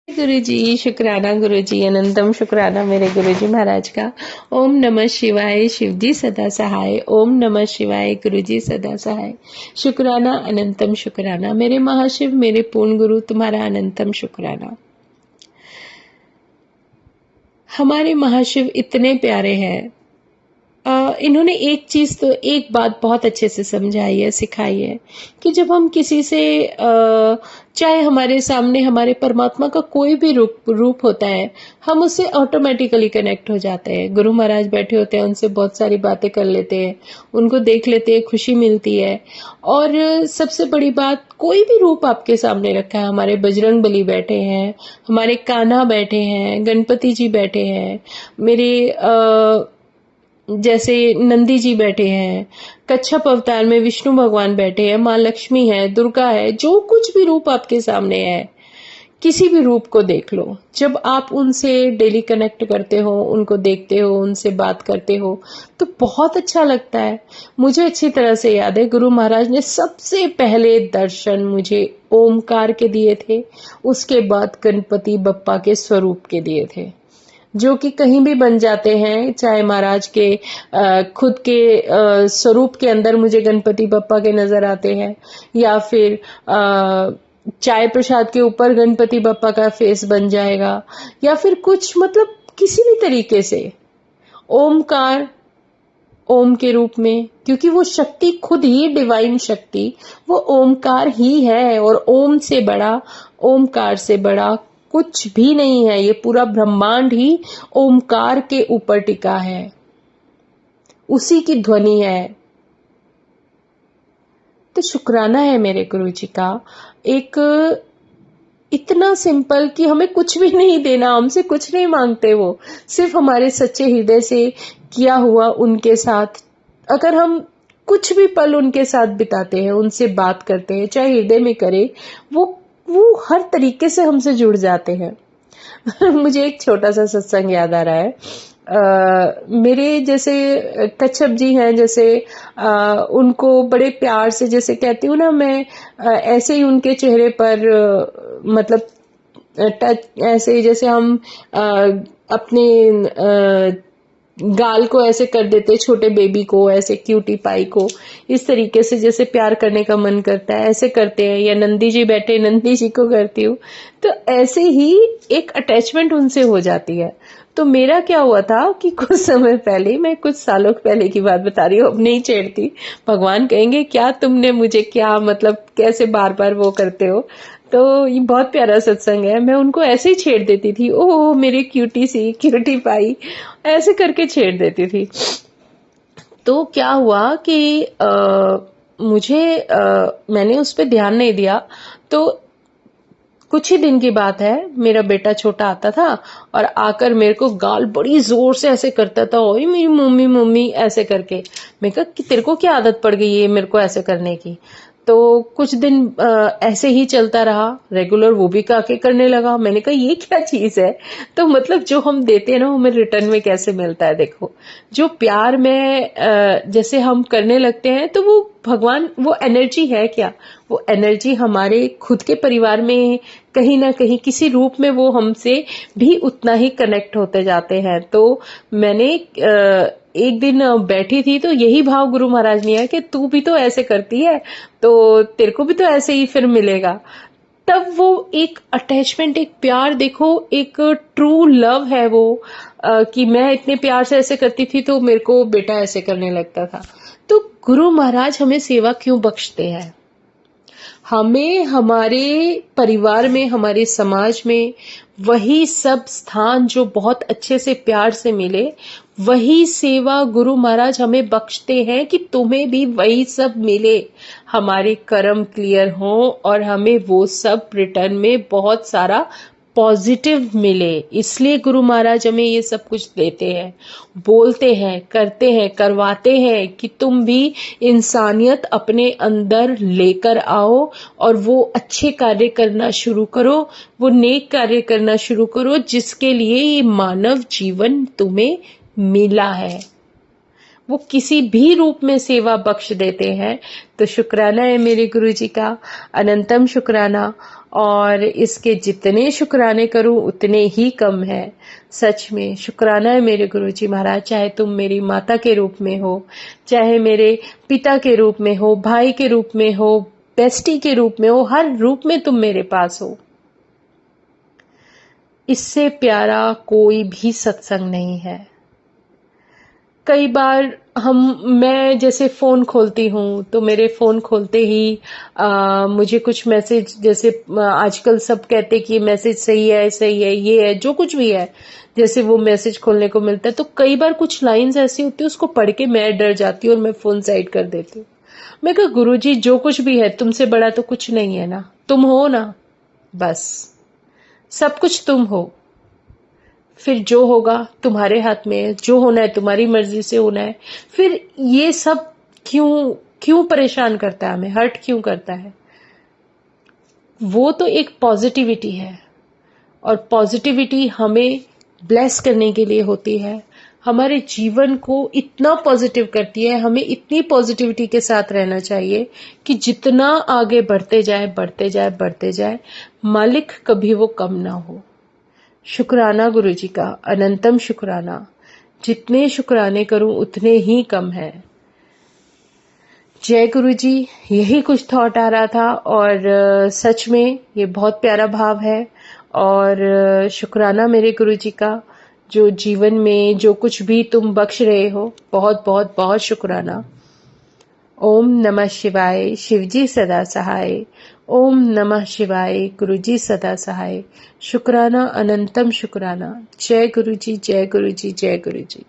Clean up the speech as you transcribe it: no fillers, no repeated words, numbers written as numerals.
गुरु जी, शुक्राना गुरु जी, अनंतम शुक्राना मेरे गुरु जी महाराज का। ओम नमः शिवाय, शिव जी सदा सहाय। ओम नमः शिवाय, गुरु जी सदा सहाय। शुक्राना अनंतम शुक्राना मेरे महाशिव, मेरे पूर्ण गुरु, तुम्हारा अनंतम शुक्राना। हमारे महाशिव इतने प्यारे हैं। इन्होंने एक बात बहुत अच्छे से समझाई है, सिखाई है कि जब हम किसी से चाहे हमारे सामने हमारे परमात्मा का कोई भी रूप होता है, हम उससे ऑटोमेटिकली कनेक्ट हो जाते हैं। गुरु महाराज बैठे होते हैं, उनसे बहुत सारी बातें कर लेते हैं, उनको देख लेते हैं, खुशी मिलती है। और सबसे बड़ी बात, कोई भी रूप आपके सामने रखा है, हमारे बजरंग बली बैठे हैं, हमारे कान्हा बैठे हैं, गणपति जी बैठे हैं, मेरे जैसे नंदी जी बैठे हैं, कच्छप अवतार में विष्णु भगवान बैठे हैं, माँ लक्ष्मी है, दुर्गा है, जो कुछ भी रूप आपके सामने है, किसी भी रूप को देख लो। जब आप उनसे डेली कनेक्ट करते हो, उनको देखते हो, उनसे बात करते हो, तो बहुत अच्छा लगता है। मुझे अच्छी तरह से याद है, गुरु महाराज ने सबसे पहले दर्शन मुझे ओमकार के दिए थे, उसके बाद गणपति बप्पा के स्वरूप के दिए थे, जो कि कहीं भी बन जाते हैं। चाहे महाराज के खुद के स्वरूप के अंदर मुझे गणपति बप्पा के नजर आते हैं, या फिर चाय प्रसाद के ऊपर गणपति बप्पा का फेस बन जाएगा, या फिर कुछ मतलब किसी भी तरीके से ओमकार, ओम के रूप में, क्योंकि वो शक्ति खुद ही डिवाइन शक्ति वो ओमकार ही है, और ओम से बड़ा, ओमकार से बड़ा कुछ भी नहीं है। ये पूरा ब्रह्मांड ही ओमकार के ऊपर टिका है, उसी की ध्वनि है। तो शुक्राना है मेरे गुरु जी का, एक इतना सिंपल कि हमें कुछ भी नहीं देना, हमसे कुछ नहीं मांगते, वो सिर्फ हमारे सच्चे हृदय से किया हुआ उनके साथ अगर हम कुछ भी पल उनके साथ बिताते हैं, उनसे बात करते हैं, चाहे हृदय में करे, वो हर तरीके से हमसे जुड़ जाते हैं। मुझे एक छोटा सा सत्संग याद आ रहा है। मेरे जैसे कच्छप जी हैं, जैसे उनको बड़े प्यार से जैसे कहती हूँ ना मैं, ऐसे ही उनके चेहरे पर मतलब टच, ऐसे जैसे हम अपने गाल को ऐसे कर देते, छोटे बेबी को ऐसे, क्यूटी पाई को इस तरीके से जैसे प्यार करने का मन करता है, ऐसे करते हैं। या नंदी जी बैठे, नंदी जी को करती हूँ, तो ऐसे ही एक अटैचमेंट उनसे हो जाती है। तो मेरा क्या हुआ था कि कुछ समय पहले, मैं कुछ सालों पहले की बात बता रही हूँ, अब नहीं छेड़ती, भगवान कहेंगे क्या तुमने मुझे, क्या मतलब कैसे बार बार वो करते हो। तो ये बहुत प्यारा सत्संग है, मैं उनको ऐसे ही छेड़ देती थी, ओह मेरी क्यूटी सी, क्यूटी पाई, ऐसे करके छेड़ देती थी। तो क्या हुआ कि मैंने उस पर ध्यान नहीं दिया। तो कुछ ही दिन की बात है, मेरा बेटा छोटा आता था और आकर मेरे को गाल बड़ी जोर से ऐसे करता था, ओए मेरी मम्मी मम्मी ऐसे करके। मैं कहा कि तेरे को क्या आदत पड़ गई है मेरे को ऐसे करने की। तो कुछ दिन ऐसे ही चलता रहा, रेगुलर वो भी काके करने लगा। मैंने कहा ये क्या चीज है। तो मतलब जो हम देते हैं ना, हमें रिटर्न में कैसे मिलता है। देखो, जो प्यार में जैसे हम करने लगते हैं, तो वो भगवान, वो एनर्जी है क्या, वो एनर्जी हमारे खुद के परिवार में कहीं ना कहीं किसी रूप में वो हमसे भी उतना ही कनेक्ट होते जाते हैं। तो मैंने एक दिन बैठी थी, तो यही भाव गुरु महाराज ने है कि तू भी तो ऐसे करती है, तो तेरे को भी तो ऐसे ही फिर मिलेगा। तब वो एक अटैचमेंट, एक प्यार, देखो एक ट्रू लव है वो, कि मैं इतने प्यार से ऐसे करती थी तो मेरे को बेटा ऐसे करने लगता था। तो गुरु महाराज हमें सेवा क्यों बख्शते हैं। हमें हमारे परिवार में, हमारे समाज में वही सब स्थान जो बहुत अच्छे से प्यार से मिले, वही सेवा गुरु महाराज हमें बख्शते हैं कि तुम्हें भी वही सब मिले, हमारे कर्म क्लियर हो और हमें वो सब रिटर्न में बहुत सारा पॉजिटिव मिले। इसलिए गुरु महाराज हमें ये सब कुछ देते हैं, बोलते हैं, करते हैं, करवाते हैं कि तुम भी इंसानियत अपने अंदर लेकर आओ और वो अच्छे कार्य करना शुरू करो, वो नेक कार्य करना शुरू करो जिसके लिए ये मानव जीवन तुम्हें मिला है। वो किसी भी रूप में सेवा बख्श देते हैं। तो शुक्राना है मेरे गुरु जी का, अनंतम शुक्राना। और इसके जितने शुक्राने करूं उतने ही कम है। सच में शुक्राना है मेरे गुरुजी महाराज, चाहे तुम मेरी माता के रूप में हो, चाहे मेरे पिता के रूप में हो, भाई के रूप में हो, बेस्टी के रूप में हो, हर रूप में तुम मेरे पास हो। इससे प्यारा कोई भी सत्संग नहीं है। कई बार मैं जैसे फोन खोलती हूँ तो मेरे फोन खोलते ही मुझे कुछ मैसेज, जैसे आजकल सब कहते कि मैसेज सही है, ये है, जो कुछ भी है, जैसे वो मैसेज खोलने को मिलता है, तो कई बार कुछ लाइंस ऐसी होती है उसको पढ़ के मैं डर जाती हूँ और मैं फोन साइड कर देती हूँ। मैं कहा गुरुजी जो कुछ भी है तुमसे बड़ा तो कुछ नहीं है ना, तुम हो ना, बस सब कुछ तुम हो। फिर जो होगा तुम्हारे हाथ में है, जो होना है तुम्हारी मर्जी से होना है। फिर ये सब क्यों क्यों परेशान करता है हमें, हर्ट क्यों करता है? वो तो एक पॉजिटिविटी है, और पॉजिटिविटी हमें ब्लेस करने के लिए होती है, हमारे जीवन को इतना पॉजिटिव करती है। हमें इतनी पॉजिटिविटी के साथ रहना चाहिए कि जितना आगे बढ़ते जाए बढ़ते जाए बढ़ते जाए, मालिक कभी वो कम ना हो। शुक्राना गुरुजी का, अनंतम शुक्राना। जितने शुक्राने करूं उतने ही कम है। जय गुरुजी। यही कुछ थॉट आ रहा था, और सच में ये बहुत प्यारा भाव है। और शुक्राना मेरे गुरुजी का, जो जीवन में जो कुछ भी तुम बख्श रहे हो, बहुत बहुत बहुत शुक्राना। ओम नमः शिवाय। शिवजी सदा सहाय। ओम नमः शिवाय। गुरुजी सदा सहाय। शुक्राना, अनंतम शुक्राना। जय गुरुजी, जय गुरुजी, जय गुरुजी।